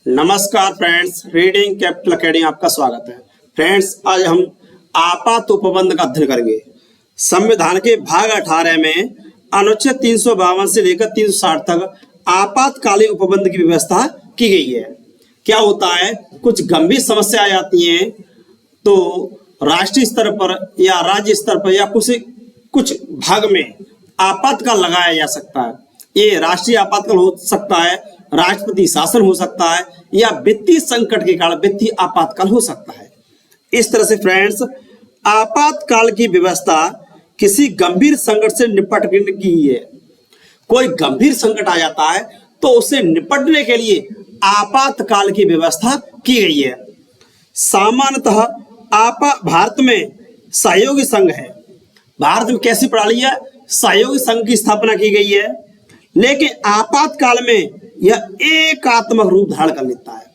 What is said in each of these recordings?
नमस्कार friends, reading capital academy आपका स्वागत है। फ्रेंड्स, आज हम आपात उपबंध का अध्ययन करेंगे। संविधान के भाग 18 में अनुच्छेद 352 से लेकर 360 तक आपातकालीन उपबंध की व्यवस्था की गई है। क्या होता है, कुछ गंभीर समस्या आ जाती है तो राष्ट्रीय स्तर पर या राज्य स्तर पर या कुछ भाग में आपातकाल लगाया जा सकता है। ये राष्ट्रीय आपातकाल हो सकता है, राष्ट्रपति शासन हो सकता है, या वित्तीय संकट के कारण वित्तीय आपातकाल हो सकता है। इस तरह से फ्रेंड्स, आपातकाल की व्यवस्था किसी गंभीर संकट से निपटने की है। कोई गंभीर संकट आ जाता है तो उससे निपटने के लिए आपातकाल की व्यवस्था की गई है। सामान्यतः भारत में सहयोगी संघ है। भारत में कैसी प्रणाली है? सहयोगी संघ की स्थापना की गई है, लेकिन आपातकाल में यह एकात्मक रूप धारण कर लेता है।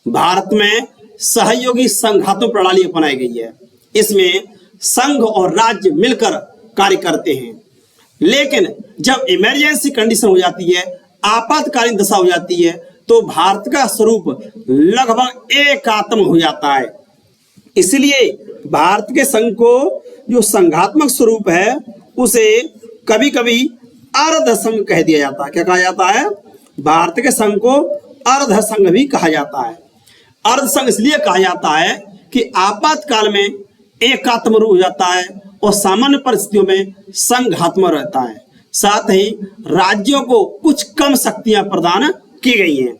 भारत में सहयोगी संघात्मक प्रणाली अपनाई गई है। इसमें संघ और राज्य मिलकर कार्य करते हैं, लेकिन जब इमरजेंसी कंडीशन हो जाती है, आपातकालीन दशा हो जाती है, तो भारत का स्वरूप लगभग एकात्मक हो जाता है। इसलिए भारत के संघ को जो संघात्मक स्वरूप है उसे कभी कभी अर्ध संघ कह दिया जाता है। क्या कहा जाता है? भारत के संघ को अर्ध संघ भी कहा जाता है। अर्ध संघ इसलिए कहा जाता है कि आपातकाल में एकात्म रूप हो जाता है और सामान्य परिस्थितियों में संघात्मक रहता है। साथ ही राज्यों को कुछ कम शक्तियां प्रदान की गई हैं।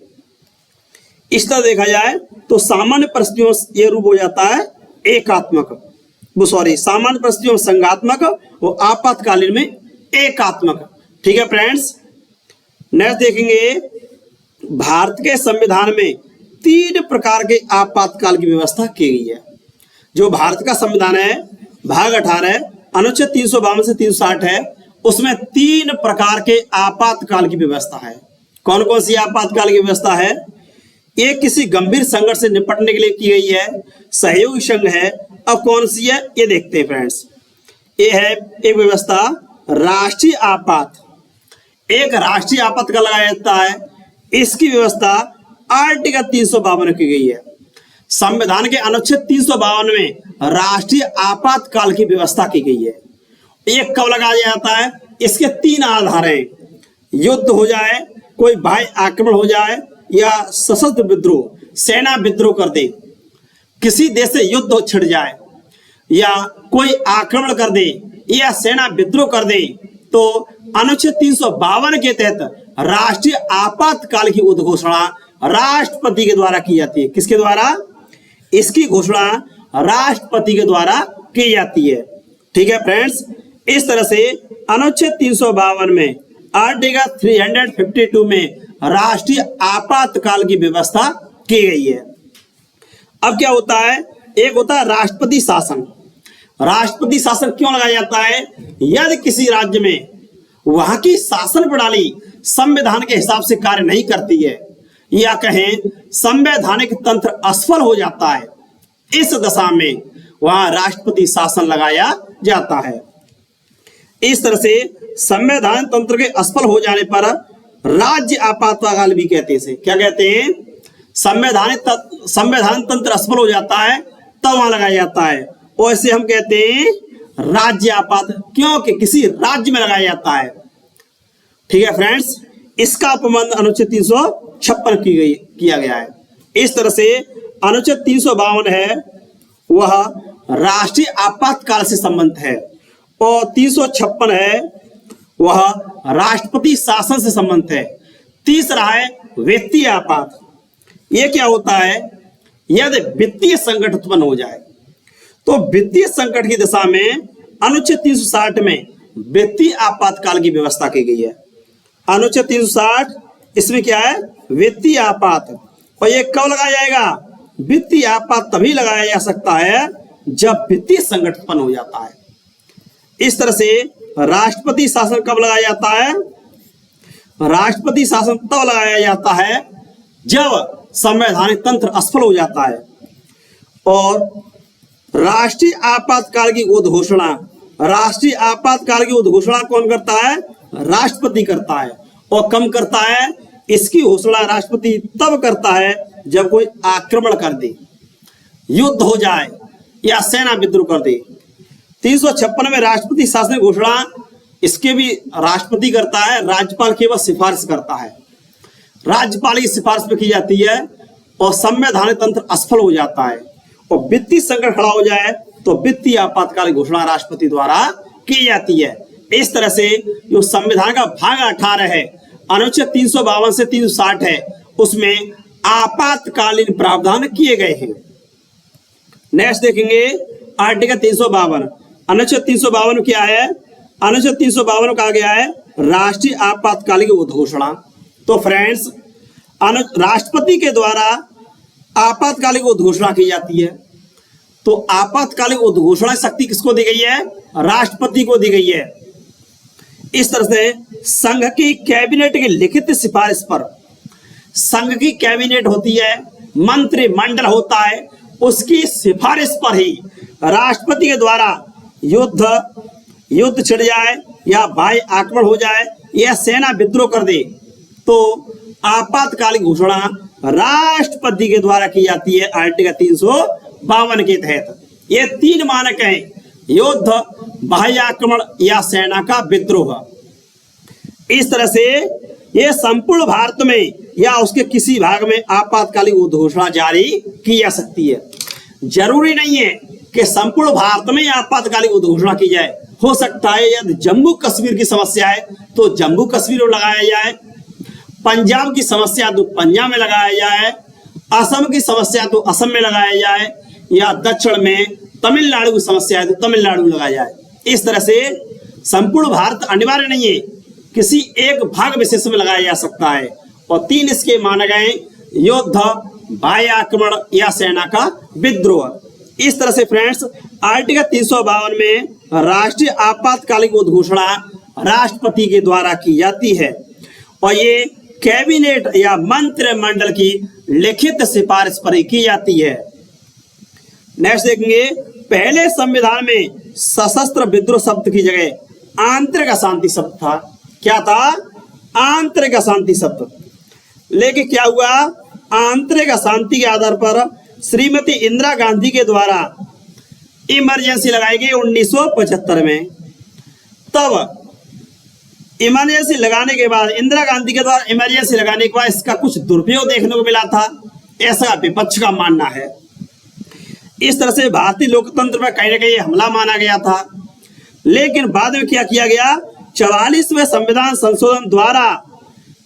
इस तरह देखा जाए तो सामान्य परिस्थितियों में यह रूप हो जाता है एकात्मक, सामान्य परिस्थितियों में संघात्मक और आपातकालीन में एकात्मक। ठीक है फ्रेंड्स, नेक्स्ट देखेंगे, भारत के संविधान में 3 प्रकार के आपातकाल की व्यवस्था की गई है। जो भारत का संविधान है, भाग 18 अनुच्छेद 352 से 360 है, उसमें 3 प्रकार के आपातकाल की व्यवस्था है। कौन कौन सी आपातकाल की व्यवस्था है? एक किसी गंभीर संकट से निपटने के लिए की गई है, सहयोगी संघ है। अब कौन सी है ये देखते हैं फ्रेंड्स। ये है एक व्यवस्था राष्ट्रीय आपात। एक राष्ट्रीय आपातकाल लगाया जाता है। इसकी व्यवस्था आर्टिकल 352 की गई है। संविधान के अनुच्छेद 352 में राष्ट्रीय आपातकाल की व्यवस्था की गई है। ये कब लगाया जाता है? इसके 3 आधार हैं। युद्ध हो जाए, कोई बाह्य आक्रमण हो जाए, या सशस्त्र विद्रोह, सेना विद्रोह कर दे, किसी देश से युद्ध छिड़ जाए, या कोई आक्रमण कर दे, या सेना विद्रोह कर दे, तो अनुच्छेद 352 के तहत राष्ट्रीय आपातकाल की उद्घोषणा राष्ट्रपति के द्वारा की जाती है। किसके द्वारा? इसकी घोषणा राष्ट्रपति के द्वारा की जाती है। ठीक है फ्रेंड्स, इस तरह से अनुच्छेद 352 में आर्टिकल 352 में राष्ट्रीय आपातकाल की व्यवस्था की गई है। अब क्या होता है? एक होता है राष्ट्रपति शासन। राष्ट्रपति शासन क्यों लगाया जाता है? यदि किसी राज्य में वहां की शासन प्रणाली संवैधान के हिसाब से कार्य नहीं करती है, या कहें संवैधानिक तंत्र असफल हो जाता है, इस दशा में वहां राष्ट्रपति शासन लगाया जाता है। इस तरह से संवैधान तंत्र के असफल हो जाने पर राज्य आपातकाल भी कहते हैं। क्या कहते हैं? संवैधान तंत्र असफल हो जाता है तब वहां लगाया जाता है, और इसे हम कहते हैं राज्य आपात, क्योंकि किसी राज्य में लगाया जाता है। ठीक है फ्रेंड्स, इसका उपबंध अनुच्छेद 356 किया गया है। इस तरह से अनुच्छेद 352 है वह राष्ट्रीय आपातकाल से संबंधित है, और 356 है वह राष्ट्रपति शासन से संबंधित है। तीसरा है वित्तीय आपात। यह क्या होता है? यदि वित्तीय संकट उत्पन्न हो जाए तो वित्तीय संकट की दशा में अनुच्छेद 360 में वित्तीय आपातकाल की व्यवस्था की गई है। अनुच्छेद 360 इसमें क्या है? वित्तीय आपात। और ये कब लगाया जाएगा? वित्तीय आपात तभी लगाया जा सकता है जब वित्तीय संकट उत्पन्न हो जाता है। इस तरह से राष्ट्रपति शासन कब लगाया जाता है? राष्ट्रपति शासन तब लगाया जाता है जब संवैधानिक तंत्र असफल हो जाता है। और राष्ट्रीय आपातकाल की उद्घोषणा कौन करता है? राष्ट्रपति करता है। और कम करता है इसकी घोषणा राष्ट्रपति तब करता है जब कोई आक्रमण कर दे, युद्ध हो जाए या सेना विद्रोह कर दे। 356 में राष्ट्रपति शासन की घोषणा इसके भी राष्ट्रपति करता है, राज्यपाल केवल सिफारिश करता है। राज्यपाल की सिफारिश पे की जाती है और संवैधानिक तंत्र असफल हो जाता है और वित्तीय संकट खड़ा हो जाए तो वित्तीय आपातकाल घोषणा राष्ट्रपति द्वारा की जाती है। इस तरह से जो संविधान का भाग 18 है, अनुच्छेद 352 से 360 है, उसमें आपातकालीन प्रावधान किए गए हैं। नेक्स्ट देखेंगे आर्टिकल 352। अनुच्छेद 352 क्या है? अनुच्छेद 352 कहा गया है राष्ट्रीय आपातकालीन उद्घोषणा। तो फ्रेंड्स, राष्ट्रपति के द्वारा आपातकालीन उद्घोषणा की जाती है। तो आपातकालीन उद्घोषणा शक्ति किसको दी गई है? राष्ट्रपति को दी गई है। इस तरह से संघ की कैबिनेट की लिखित सिफारिश पर, संघ की कैबिनेट होती है, मंत्रिमंडल होता है, उसकी सिफारिश पर ही राष्ट्रपति के द्वारा युद्ध छिड़ जाए या बाह्य आक्रमण हो जाए या सेना विद्रोह कर दे तो आपातकालीन घोषणा राष्ट्रपति के द्वारा की जाती है आर्टिकल 352 के तहत। ये 3 मानक हैं: युद्ध, बाह्य आक्रमण या सेना का विद्रोह। इस तरह से ये संपूर्ण भारत में या उसके किसी भाग में आपातकालीन उद्घोषणा जारी की जा सकती है। जरूरी नहीं है कि संपूर्ण भारत में आपातकालीन उद्घोषणा की जाए। हो सकता है यदि जम्मू कश्मीर की समस्या है तो जम्मू कश्मीर में लगाया जाए, पंजाब की समस्या तो पंजाब में लगाया जाए, असम की समस्या तो असम में लगाया जाए, या दक्षिण में तमिलनाडु की समस्या है तो तमिलनाडु में लगाया जाए। इस तरह से संपूर्ण भारत अनिवार्य नहीं है, किसी एक भाग विशेष में लगाया जा सकता है। और 3 इसके मानक हैं: युद्ध, बाह्य आक्रमण या सेना का विद्रोह। इस तरह से फ्रेंड्स, आर्टिकल 352 में राष्ट्रीय आपातकालीन उद्घोषणा राष्ट्रपति के द्वारा की जाती है और ये कैबिनेट या मंत्रिमंडल की लिखित सिफारिश पर ही की जाती है। नेक्स्ट देखेंगे, पहले संविधान में सशस्त्र विद्रोह शब्द की जगह आंतरिक अशांति शब्द था। क्या था? आंतरिक अशांति शब्द। लेकिन क्या हुआ? आंतरिक अशांति के आधार पर श्रीमती इंदिरा गांधी के द्वारा इमरजेंसी लगाई गई 1975 में। तब इमरजेंसी लगाने के बाद, इंदिरा गांधी के द्वारा इमरजेंसी लगाने के बाद इसका कुछ दुरुपयोग देखने को मिला था, ऐसा विपक्ष का मानना है। इस तरह से भारतीय लोकतंत्र पर कहीं ना कहीं हमला माना गया था। लेकिन बाद में क्या किया गया? 44वें संविधान संशोधन द्वारा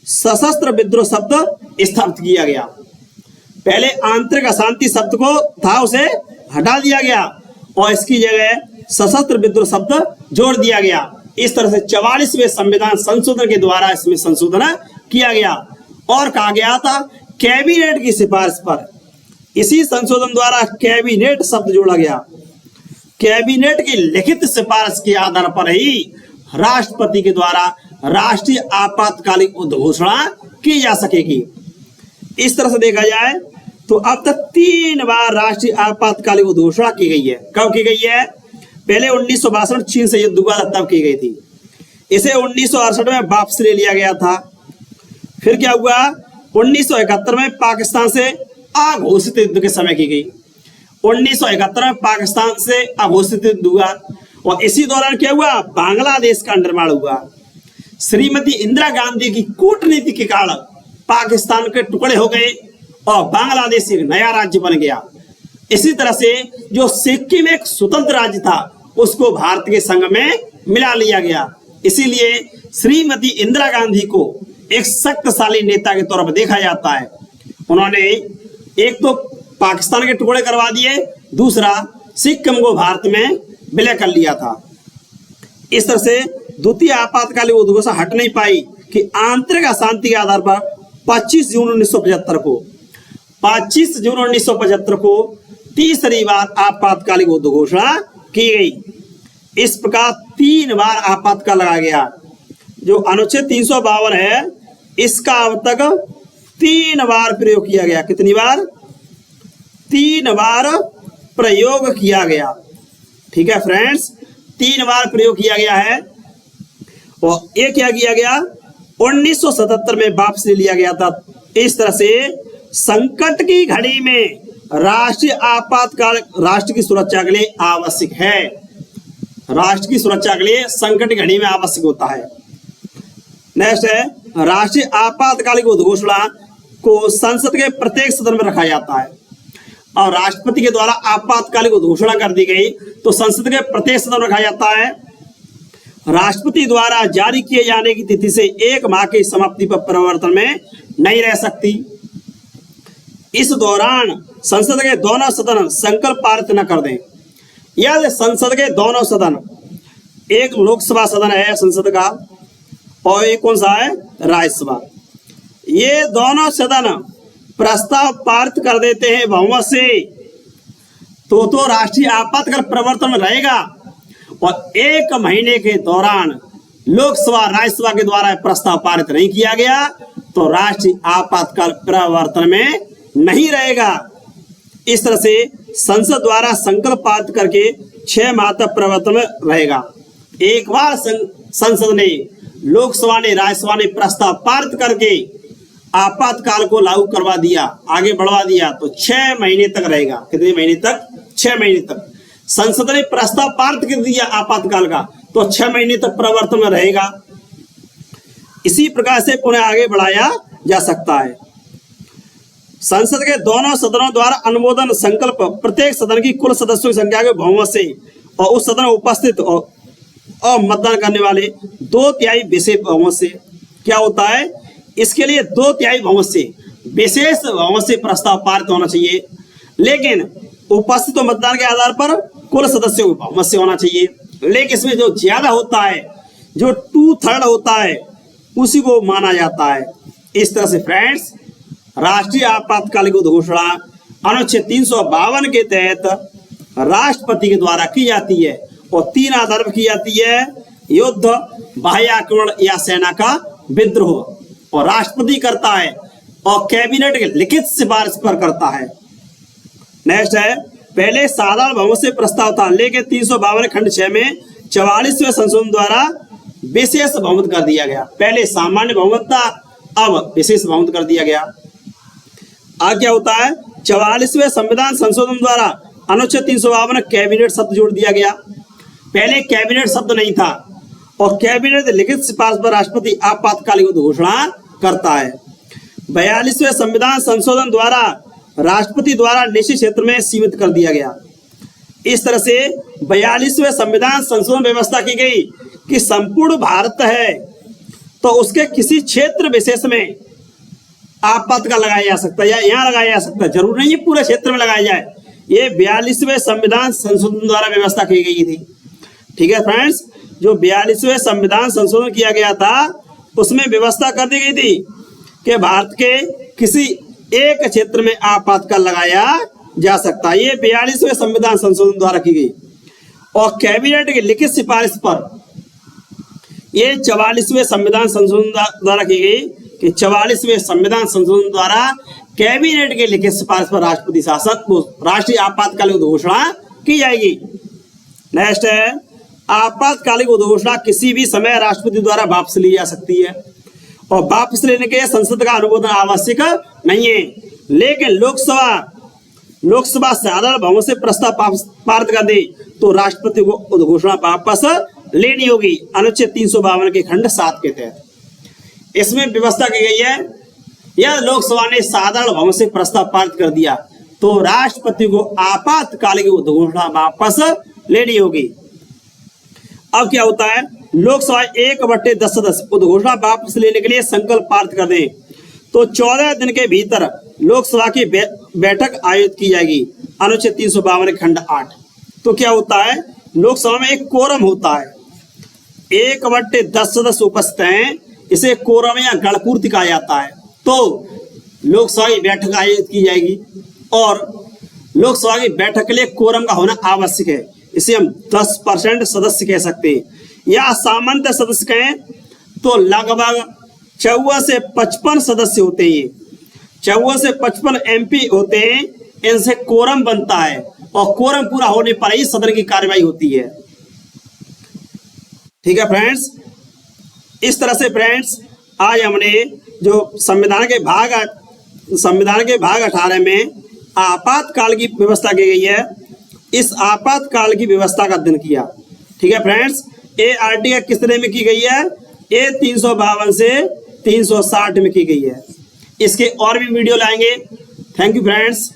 सशस्त्र विद्रोह शब्द स्थापित किया गया। पहले आंतरिक अशांति शब्द को था उसे हटा दिया गया और इसकी जगह सशस्त्र विद्रोह शब्द जोड़ दिया गया। इस तरह से 44वें संविधान संशोधन के द्वारा इसमें संशोधन किया गया और कहा गया था कैबिनेट की सिफारिश पर। इसी संशोधन द्वारा कैबिनेट शब्द जोड़ा गया। कैबिनेट की लिखित सिफारिश के आधार पर ही राष्ट्रपति के द्वारा राष्ट्रीय आपातकालीन उद्घोषणा की जा सकेगी। इस तरह से देखा जाए तो अब तक 3 बार राष्ट्रीय आपातकालीन उद्घोषणा की गई है। कब की गई है? पहले 1962 चीन से युद्ध हुआ तब की गई थी। इसे 1968 में वापस ले लिया गया था। फिर क्या हुआ? 1971 में पाकिस्तान से अघोषित युद्ध के समय की गई। 1971 में पाकिस्तान से अघोषित युद्ध हुआ और इसी दौरान क्या हुआ? बांग्लादेश का निर्माण हुआ। श्रीमती इंदिरा गांधी की कूटनीति के कारण पाकिस्तान के टुकड़े हो गए और बांग्लादेश एक नया राज्य बन गया। इसी तरह से जो सिक्किम एक स्वतंत्र राज्य था उसको भारत के संग में मिला लिया गया। इसीलिए श्रीमती इंदिरा गांधी को एक शक्तिशाली नेता के तौर पर देखा जाता है। उन्होंने एक तो पाकिस्तान के टुकड़े करवा दिए, दूसरा सिक्किम को भारत में विलय कर लिया था। इस तरह से द्वितीय आपातकालीन उद्घोषणा हट नहीं पाई कि आंतरिक अशांति के आधार पर 25 जून 1975 को तीसरी बार आपातकालीन उद्घोषणा की गई। इस प्रकार 3 बार आपातकाल लगाया गया। जो अनुच्छेद 352 है इसका अब तक 3 बार प्रयोग किया गया। कितनी बार? 3 बार प्रयोग किया गया। ठीक है फ्रेंड्स, 3 बार प्रयोग किया गया है। और ये क्या किया गया? 1977 में वापस ले लिया गया था। इस तरह से संकट की घड़ी में राष्ट्रीय आपातकाल राष्ट्र की सुरक्षा के लिए आवश्यक है। राष्ट्र की सुरक्षा के लिए संकट की घड़ी में आवश्यक होता है। नेक्स्ट है, राष्ट्रीय आपातकालिक उद्घोषणा को संसद के प्रत्येक सदन में रखा जाता है और राष्ट्रपति के द्वारा आपातकालिक घोषणा कर दी गई तो संसद के प्रत्येक सदन में रखा जाता है। राष्ट्रपति द्वारा जारी किए जाने की तिथि से 1 माह की समाप्ति पर परिवर्तन में नहीं रह सकती। इस दौरान संसद के दोनों सदन संकल्प पारित न कर दें। यदि संसद के दोनों सदन, एक लोकसभा सदन है संसद का और एक कौन सा है, राज्यसभा, ये दोनों सदन प्रस्ताव पारित कर देते हैं बहुमत से तो राष्ट्रीय आपातकाल प्रवर्तन में रहेगा और 1 महीने के दौरान लोकसभा राज्यसभा के द्वारा प्रस्ताव पारित नहीं किया गया तो राष्ट्रीय आपातकाल प्रवर्तन में नहीं रहेगा। इस तरह से संसद द्वारा संकल्प पारित करके 6 माह तक प्रवर्तन में रहेगा। एक बार संसद ने, लोकसभा ने, राज्यसभा ने प्रस्ताव पारित करके आपातकाल को लागू करवा दिया, आगे बढ़वा दिया तो 6 महीने तक रहेगा। कितने महीने तक? 6 महीने तक। संसद ने प्रस्ताव पारित कर दिया आपातकाल का तो 6 महीने तक प्रवर्तन में रहेगा। इसी प्रकार से पुनः आगे बढ़ाया जा सकता है। संसद के दोनों सदनों द्वारा अनुमोदन संकल्प प्रत्येक सदन की कुल सदस्यों की संख्या के बहुमत से और उस सदन में उपस्थित और मतदान करने वाले 2/3 विशेष बहुमत से। क्या होता है? इसके लिए 2/3 बहुमत से, विशेष बहुमत से प्रस्ताव पारित होना चाहिए, लेकिन उपस्थित मतदान के आधार पर कुल सदस्यों के बहुमत से होना चाहिए। लेकिन इसमें जो ज्यादा होता है, जो 2/3 होता है, उसी को माना जाता है। इस तरह से फ्रेंड्स, राष्ट्रीय आपातकालिक घोषणा अनुच्छेद 352 के तहत राष्ट्रपति के द्वारा की जाती है और 3 आधार पर की जाती है: युद्ध, बाह्य आक्रमण या सेना का विद्रोह, और राष्ट्रपति करता है और कैबिनेट के लिखित सिफारिश पर करता है। नेक्स्ट है, पहले साधारण बहुमत से प्रस्ताव था, लेकिन 352 खंड 6 में 44वें संशोधन द्वारा विशेष बहुमत कर दिया गया। पहले सामान्य बहुमत था, अब विशेष बहुमत कर दिया गया। आगे क्या होता है? 44वें संविधान संशोधन द्वारा अनुच्छेद 352 कैबिनेट शब्द जोड़ दिया गया। पहले कैबिनेट शब्द नहीं था और कैबिनेट लिखित सिफारिश पर राष्ट्रपति आपातकालिक घोषणा करता है। 42वें संविधान संशोधन द्वारा राष्ट्रपति द्वारा निश्चित क्षेत्र में सीमित कर दिया गया। इस तरह से 42वें संविधान संशोधन व्यवस्था की गई कि संपूर्ण भारत है तो उसके किसी क्षेत्र विशेष में आपातकाल लगाया जा सकता है या यहाँ लगाया जा सकता है, जरूर नहीं है पूरे क्षेत्र में लगाया जाए। ये 42वें संविधान संशोधन द्वारा व्यवस्था की गई थी। ठीक है फ्रेंड्स, जो 42वें संविधान संशोधन किया गया था उसमें व्यवस्था कर दी गई थी कि भारत के किसी एक क्षेत्र में आपातकाल लगाया जा सकता है। ये 42वें संविधान संशोधन द्वारा की गई और कैबिनेट की लिखित सिफारिश पर ये 44वें संविधान संशोधन द्वारा की गई कि 44वें संविधान संशोधन द्वारा कैबिनेट के लिखित सिफारिश पर राष्ट्रपति शासन राष्ट्रीय आपातकालिक घोषणा की जाएगी। नेक्स्ट है, आपातकालिक घोषणा किसी भी समय राष्ट्रपति द्वारा वापस ली जा सकती है और वापस लेने के लिए संसद का अनुमोदन आवश्यक नहीं है, लेकिन लोकसभा साधारण बहुमत से प्रस्ताव पारित कर दे तो राष्ट्रपति को घोषणा वापस लेनी होगी अनुच्छेद 352 के खंड 7 के तहत। इसमें व्यवस्था की गई है, यह लोकसभा ने साधारण बहुमत से प्रस्ताव पारित कर दिया तो राष्ट्रपति को आपातकालिक घोषणा वापस लेनी होगी। अब क्या होता है? लोकसभा 1/10 सदस्य उद्घोषणा वापस लेने के लिए संकल्प पारित कर दें तो 14 दिन के भीतर लोकसभा की बैठक आयोजित की जाएगी अनुच्छेद 352 खंड 8। तो क्या होता है? लोकसभा में एक कोरम होता है, 1/10 सदस्य उपस्थित हैं, इसे कोरम या गणपूर्ति कहा जाता है। तो लोकसभा की बैठक आयोजित की जाएगी और लोकसभा की बैठक के लिए कोरम का होना आवश्यक है। इसे हम 10% सदस्य कह सकते हैं या सामान्य सदस्य कहें तो लगभग 54 से 55 सदस्य होते हैं। 54 से 55 MP होते हैं, इनसे कोरम बनता है और कोरम पूरा होने पर ही सदन की कार्यवाही होती है। ठीक है फ्रेंड्स, इस तरह से फ्रेंड्स आज हमने जो संविधान के भाग 18 में आपातकाल की व्यवस्था की गई है, इस आपातकाल की व्यवस्था का अध्ययन किया। ठीक है फ्रेंड्स, ये आर्टिकल किस तरह में की गई है? ये 352 से 360 में की गई है। इसके और भी वीडियो लाएंगे। Thank you friends.